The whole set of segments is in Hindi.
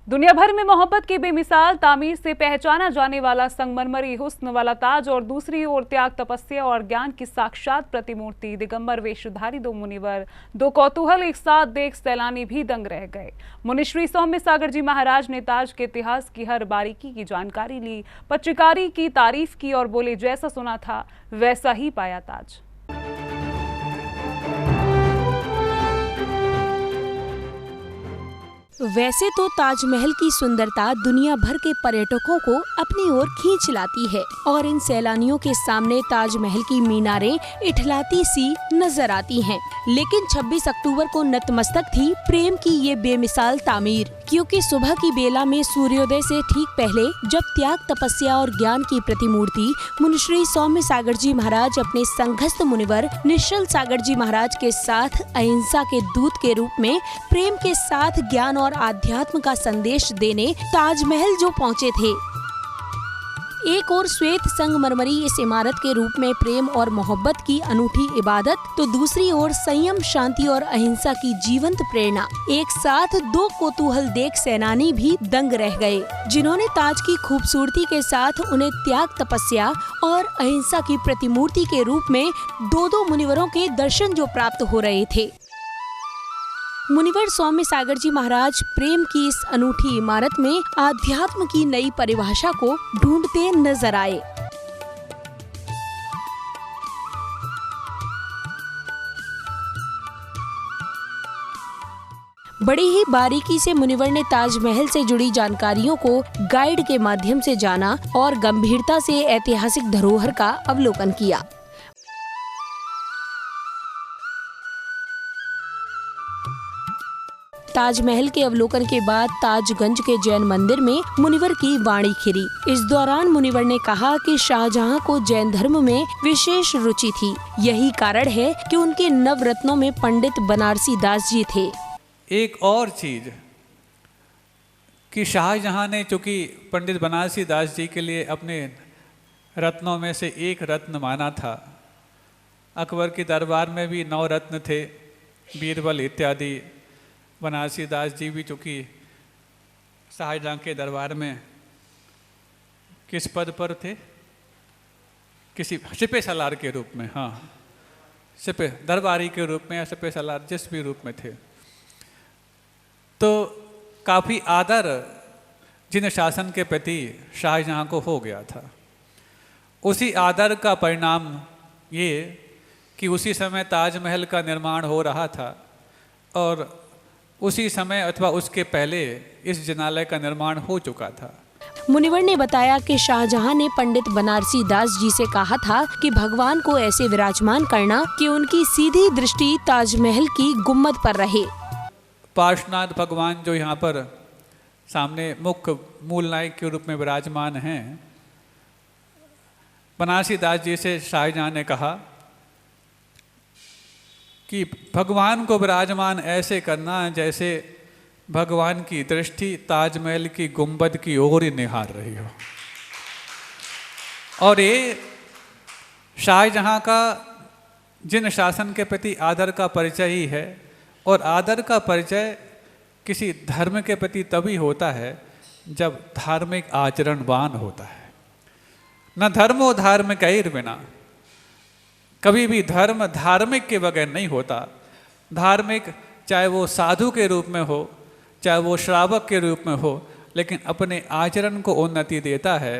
दुनिया भर में मोहब्बत की बेमिसाल तामीर से पहचाना जाने वाला संगमरमरी हुस्न वाला ताज और दूसरी ओर त्याग, तपस्या और ज्ञान की साक्षात प्रतिमूर्ति दिगंबर वेशधारी दो मुनिवर, दो कौतूहल एक साथ देख सैलानी भी दंग रह गए। मुनिश्री सौम्य सागर जी महाराज ने ताज के इतिहास की हर बारीकी की जानकारी ली, पत्रकारी की तारीफ की और बोले, जैसा सुना था वैसा ही पाया ताज। वैसे तो ताजमहल की सुंदरता दुनिया भर के पर्यटकों को अपनी ओर खींच लाती है और इन सैलानियों के सामने ताजमहल की मीनारें इठलाती सी नजर आती हैं। लेकिन 26 अक्टूबर को नतमस्तक थी प्रेम की ये बेमिसाल तामीर, क्योंकि सुबह की बेला में सूर्योदय से ठीक पहले जब त्याग, तपस्या और ज्ञान की प्रतिमूर्ति मुनिश्री सौम्य सागर जी महाराज अपने संघस्थ मुनिवर निश्चल सागर जी महाराज के साथ अहिंसा के दूत के रूप में प्रेम के साथ ज्ञान और आध्यात्म का संदेश देने ताजमहल जो पहुंचे थे। एक और श्वेत संगमरमरी इस इमारत के रूप में प्रेम और मोहब्बत की अनूठी इबादत, तो दूसरी ओर संयम, शांति और अहिंसा की जीवंत प्रेरणा। एक साथ दो कौतूहल देख सैलानी भी दंग रह गए, जिन्होंने ताज की खूबसूरती के साथ उन्हें त्याग, तपस्या और अहिंसा की प्रतिमूर्ति के रूप में दो मुनिवरों के दर्शन जो प्राप्त हो रहे थे। मुनिवर सौम्य सागर जी महाराज प्रेम की इस अनूठी इमारत में आध्यात्म की नई परिभाषा को ढूंढते नजर आए। बड़ी ही बारीकी से मुनिवर ने ताजमहल से जुड़ी जानकारियों को गाइड के माध्यम से जाना और गंभीरता से ऐतिहासिक धरोहर का अवलोकन किया। ताजमहल के अवलोकन के बाद ताजगंज के जैन मंदिर में मुनिवर की वाणी खिरी। इस दौरान मुनिवर ने कहा कि शाहजहां को जैन धर्म में विशेष रुचि थी। यही कारण है कि उनके नवरत्नों में पंडित बनारसी दास जी थे। एक और चीज कि शाहजहां ने चूंकि पंडित बनारसी दास जी के लिए अपने रत्नों में से एक रत्न माना था। अकबर के दरबार में भी 9 रत्न थे, बीरबल इत्यादि। बनारसी दास जी भी चूँकि शाहजहां के दरबार में किस पद पर थे? किसी सिपह सलार के रूप में, हाँ, सिपह दरबारी के रूप में या सिपह सलार जिस भी रूप में थे। तो काफ़ी आदर जिन शासन के प्रति शाहजहां को हो गया था, उसी आदर का परिणाम ये कि उसी समय ताजमहल का निर्माण हो रहा था और उसी समय अथवा उसके पहले इस जिनालय का निर्माण हो चुका था। मुनिवर ने बताया कि शाहजहां ने पंडित बनारसी दास जी से कहा था कि भगवान को ऐसे विराजमान करना कि उनकी सीधी दृष्टि ताजमहल की गुम्बद पर रहे। पार्श्वनाथ भगवान जो यहाँ पर सामने मुख्य मूल नायक के रूप में विराजमान हैं, बनारसी दास जी से शाहजहां ने कहा कि भगवान को विराजमान ऐसे करना जैसे भगवान की दृष्टि ताजमहल की गुंबद की ओर ही निहार रही हो। और ये शाहजहां का जिन शासन के प्रति आदर का परिचय ही है। और आदर का परिचय किसी धर्म के प्रति तभी होता है जब धार्मिक आचरणवान होता है। न धर्मो धार्मिक बिना, कभी भी धर्म धार्मिक के बगैर नहीं होता। धार्मिक चाहे वो साधु के रूप में हो, चाहे वो श्रावक के रूप में हो, लेकिन अपने आचरण को उन्नति देता है।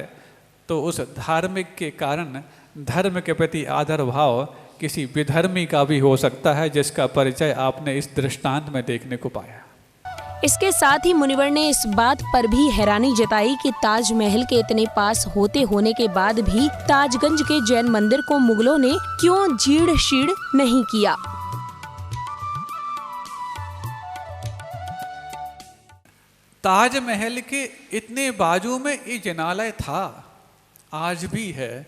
तो उस धार्मिक के कारण धर्म के प्रति आदर भाव किसी विधर्मी का भी हो सकता है, जिसका परिचय आपने इस दृष्टांत में देखने को पाया। इसके साथ ही मुनिवर ने इस बात पर भी हैरानी जताई कि ताजमहल के इतने पास होने के बाद भी ताजगंज के जैन मंदिर को मुगलों ने क्यों जीर्ण शीर्ण नहीं किया। ताजमहल के इतने बाजू में ये जिनालय था, आज भी है।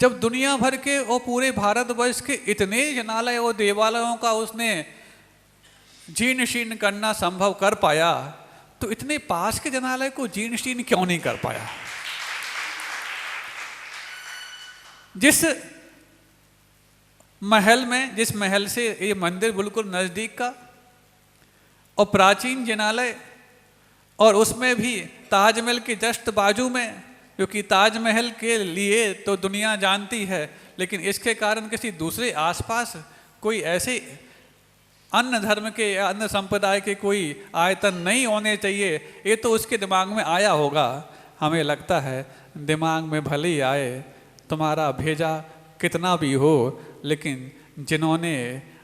जब दुनिया भर के और पूरे भारतवर्ष के इतने जिनालय और देवालयों का उसने जीर्ण शीर्ण करना संभव कर पाया, तो इतने पास के जिनालय को जीर्ण शीर्ण क्यों नहीं कर पाया? जिस महल से ये मंदिर बिल्कुल नजदीक का और प्राचीन जिनालय और उसमें भी ताजमहल के जस्ट बाजू में, क्योंकि ताजमहल के लिए तो दुनिया जानती है, लेकिन इसके कारण किसी दूसरे आसपास कोई ऐसे अन्य धर्म के या अन्य संप्रदाय के कोई आयतन नहीं होने चाहिए, ये तो उसके दिमाग में आया होगा। हमें लगता है दिमाग में भले ही आए, तुम्हारा भेजा कितना भी हो, लेकिन जिन्होंने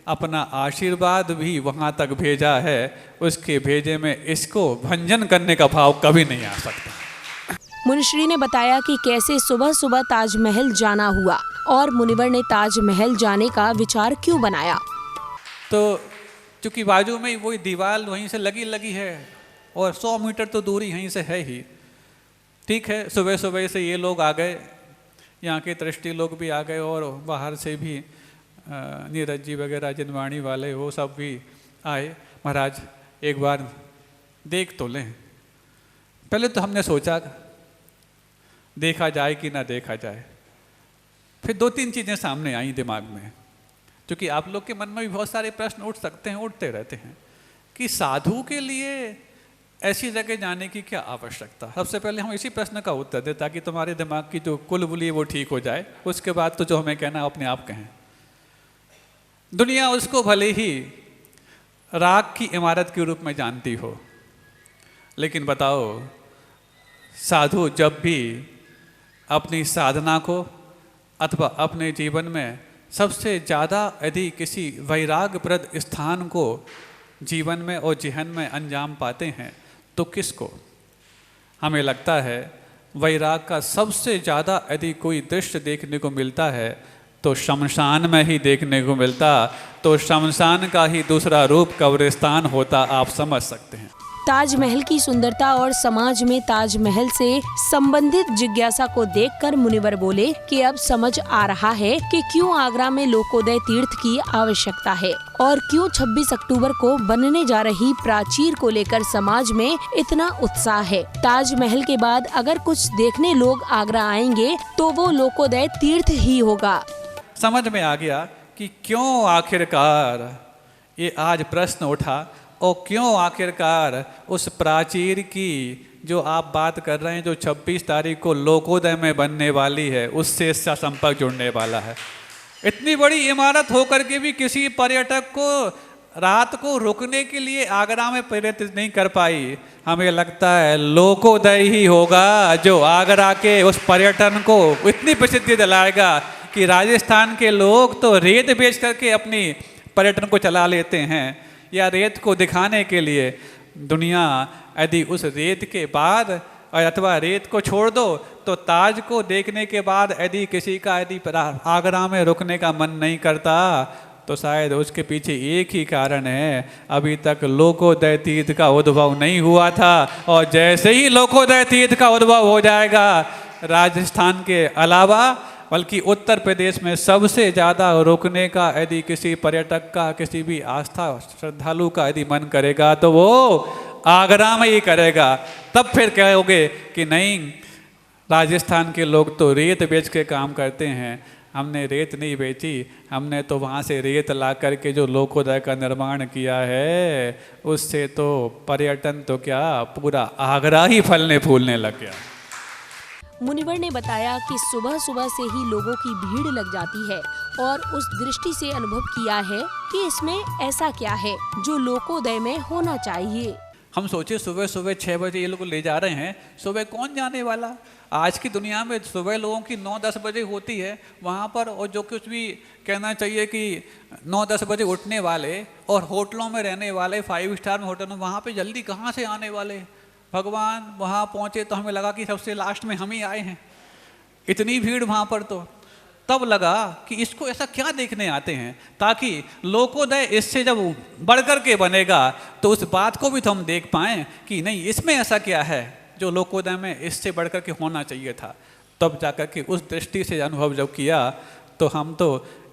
अपना आशीर्वाद भी वहाँ तक भेजा है, उसके भेजे में इसको भंजन करने का भाव कभी नहीं आ सकता। मुनिश्री ने बताया कि कैसे सुबह सुबह ताजमहल जाना हुआ और मुनिवर ने ताजमहल जाने का विचार क्यों बनाया। तो चूँकि बाजू में वही दीवार वहीं से लगी है और 100 मीटर तो दूरी यहीं से है ही। ठीक है, सुबह सुबह से ये लोग आ गए, यहाँ के ट्रस्टी लोग भी आ गए और बाहर से भी नीरज जी वगैरह जिनवाणी वाले वो सब भी आए। महाराज एक बार देख तो लें। पहले तो हमने सोचा देखा जाए कि ना देखा जाए, फिर 2-3 चीज़ें सामने आई दिमाग में, क्योंकि आप लोग के मन में भी बहुत सारे प्रश्न उठ सकते हैं, उठते रहते हैं कि साधु के लिए ऐसी जगह जाने की क्या आवश्यकता। सबसे पहले हम इसी प्रश्न का उत्तर दें ताकि तुम्हारे दिमाग की जो कुलबुली है वो ठीक हो जाए। उसके बाद तो जो हमें कहना अपने आप कहें। दुनिया उसको भले ही राग की इमारत के रूप में जानती हो, लेकिन बताओ साधु जब भी अपनी साधना को अथवा अपने जीवन में सबसे ज़्यादा यदि किसी वैराग्यप्रद स्थान को जीवन में और जिहन में अंजाम पाते हैं तो किसको? हमें लगता है वैराग का सबसे ज़्यादा यदि कोई दृश्य देखने को मिलता है तो शमशान में ही देखने को मिलता। तो शमशान का ही दूसरा रूप कब्रिस्तान होता, आप समझ सकते हैं। ताजमहल की सुंदरता और समाज में ताजमहल से संबंधित जिज्ञासा को देखकर मुनिवर बोले कि अब समझ आ रहा है कि क्यों आगरा में लोकोदय तीर्थ की आवश्यकता है और क्यों 26 अक्टूबर को बनने जा रही प्राचीर को लेकर समाज में इतना उत्साह है। ताजमहल के बाद अगर कुछ देखने लोग आगरा आएंगे तो वो लोकोदय तीर्थ ही होगा। समझ में आ गया कि क्यों आखिरकार ये आज प्रश्न उठा और क्यों आखिरकार उस प्राचीर की जो आप बात कर रहे हैं, जो 26 तारीख को लोकोदय में बनने वाली है, उससे इसका संपर्क जुड़ने वाला है। इतनी बड़ी इमारत होकर के भी किसी पर्यटक को रात को रुकने के लिए आगरा में प्रेरित नहीं कर पाई। हमें लगता है लोकोदय ही होगा जो आगरा के उस पर्यटन को इतनी प्रसिद्धि दिलाएगा कि राजस्थान के लोग तो रेत बेच करके अपनी पर्यटन को चला लेते हैं, या रेत को दिखाने के लिए। दुनिया यदि उस रेत के बाद और अथवा रेत को छोड़ दो तो ताज को देखने के बाद यदि किसी का यदि आगरा में रुकने का मन नहीं करता तो शायद उसके पीछे एक ही कारण है, अभी तक लोकोदय तीर्थ का उद्भव नहीं हुआ था। और जैसे ही लोकोदय तीर्थ का उद्भव हो जाएगा, राजस्थान के अलावा बल्कि उत्तर प्रदेश में सबसे ज़्यादा रुकने का यदि किसी पर्यटक का, किसी भी आस्था श्रद्धालु का यदि मन करेगा तो वो आगरा में ही करेगा। तब फिर कहोगे कि नहीं, राजस्थान के लोग तो रेत बेच के काम करते हैं। हमने रेत नहीं बेची, हमने तो वहाँ से रेत ला करके जो लोकोदय का निर्माण किया है, उससे तो पर्यटन तो क्या पूरा आगरा ही फलने फूलने लग गया। मुनिवर ने बताया कि सुबह सुबह से ही लोगों की भीड़ लग जाती है और उस दृष्टि से अनुभव किया है कि इसमें ऐसा क्या है जो लोकोदय में होना चाहिए। हम सोचे सुबह सुबह 6 बजे ये लोग ले जा रहे हैं, सुबह कौन जाने वाला। आज की दुनिया में सुबह लोगों की 9-10 बजे होती है वहाँ पर, और जो कुछ भी कहना चाहिए कि 9-10 बजे उठने वाले और होटलों में रहने वाले, 5 स्टार में होटल में, वहाँ पे जल्दी कहाँ से आने वाले। भगवान वहाँ पहुँचे तो हमें लगा कि सबसे लास्ट में हम ही आए हैं, इतनी भीड़ वहाँ पर। तो तब लगा कि इसको ऐसा क्या देखने आते हैं, ताकि लोकोदय इससे जब बढ़ कर के बनेगा तो उस बात को भी तो हम देख पाएँ कि नहीं इसमें ऐसा क्या है जो लोकोदय में इससे बढ़ कर के होना चाहिए था। तब जाकर के उस दृष्टि से अनुभव जब किया तो हम तो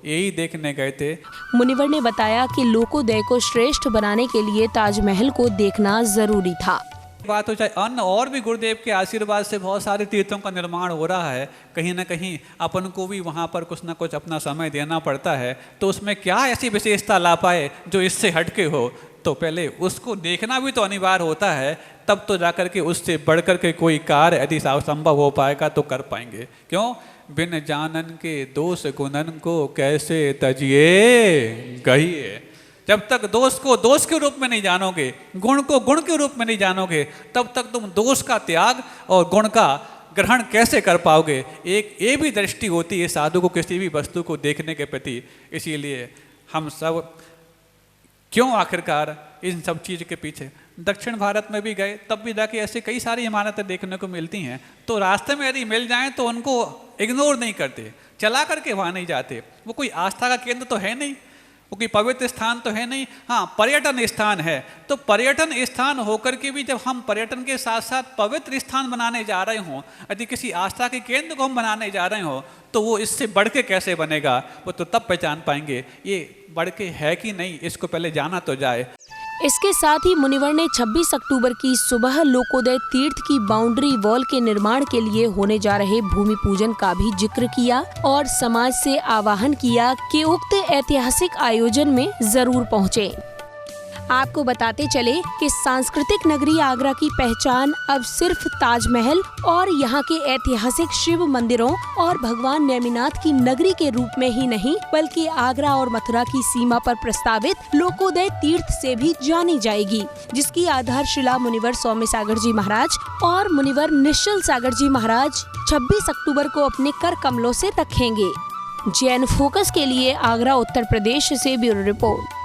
यही देखने गए थे। मुनिवर ने बताया कि लोकोदय को श्रेष्ठ बनाने के लिए ताजमहल को देखना जरूरी था। बात हो चाहे अन्य और भी गुरुदेव के आशीर्वाद से बहुत सारे तीर्थों का निर्माण हो रहा है, कहीं ना कहीं अपन को भी वहाँ पर कुछ ना कुछ अपना समय देना पड़ता है। तो उसमें क्या ऐसी विशेषता ला पाए जो इससे हटके हो। तो पहले उसको देखना भी तो अनिवार्य होता है, तब तो जाकर के उससे बढ़कर के कोई कार्य यदि संभव हो पाएगा तो कर पाएंगे। क्यों? बिन जानन के दोष गुणन को कैसे तजिए गहिए। जब तक दोष को दोष के रूप में नहीं जानोगे, गुण को गुण के रूप में नहीं जानोगे, तब तक तुम दोष का त्याग और गुण का ग्रहण कैसे कर पाओगे। एक ये भी दृष्टि होती है साधु को किसी भी वस्तु को देखने के प्रति। इसीलिए हम सब क्यों आखिरकार इन सब चीज़ के पीछे दक्षिण भारत में भी गए, तब भी जाके ऐसे कई सारी इमारतें देखने को मिलती हैं, तो रास्ते में यदि मिल जाएं तो उनको इग्नोर नहीं करते, चला करके वहाँ नहीं जाते। वो कोई आस्था का केंद्र तो है नहीं, वो कोई पवित्र स्थान तो है नहीं। हाँ, पर्यटन स्थान है, तो पर्यटन स्थान होकर के भी जब हम पर्यटन के साथ साथ पवित्र स्थान बनाने जा रहे हों, यदि किसी आस्था के केंद्र को हम बनाने जा रहे हों, तो वो इससे बढ़ के कैसे बनेगा, वो तो तब पहचान पाएंगे ये बढ़ के है कि नहीं, इसको पहले जाना तो जाए। इसके साथ ही मुनिवर ने 26 अक्टूबर की सुबह लोकोदय तीर्थ की बाउंड्री वॉल के निर्माण के लिए होने जा रहे भूमि पूजन का भी जिक्र किया और समाज से आह्वान किया कि उक्त ऐतिहासिक आयोजन में जरूर पहुँचे। आपको बताते चले कि सांस्कृतिक नगरी आगरा की पहचान अब सिर्फ ताजमहल और यहाँ के ऐतिहासिक शिव मंदिरों और भगवान नेमिनाथ की नगरी के रूप में ही नहीं, बल्कि आगरा और मथुरा की सीमा पर प्रस्तावित लोकोदय तीर्थ से भी जानी जाएगी, जिसकी आधारशिला मुनिवर सौम्य सागर जी महाराज और मुनिवर निश्चल सागर जी महाराज 26 अक्टूबर को अपने कर कमलों से रखेंगे। जैन फोकस के लिए आगरा उत्तर प्रदेश से ब्यूरो रिपोर्ट।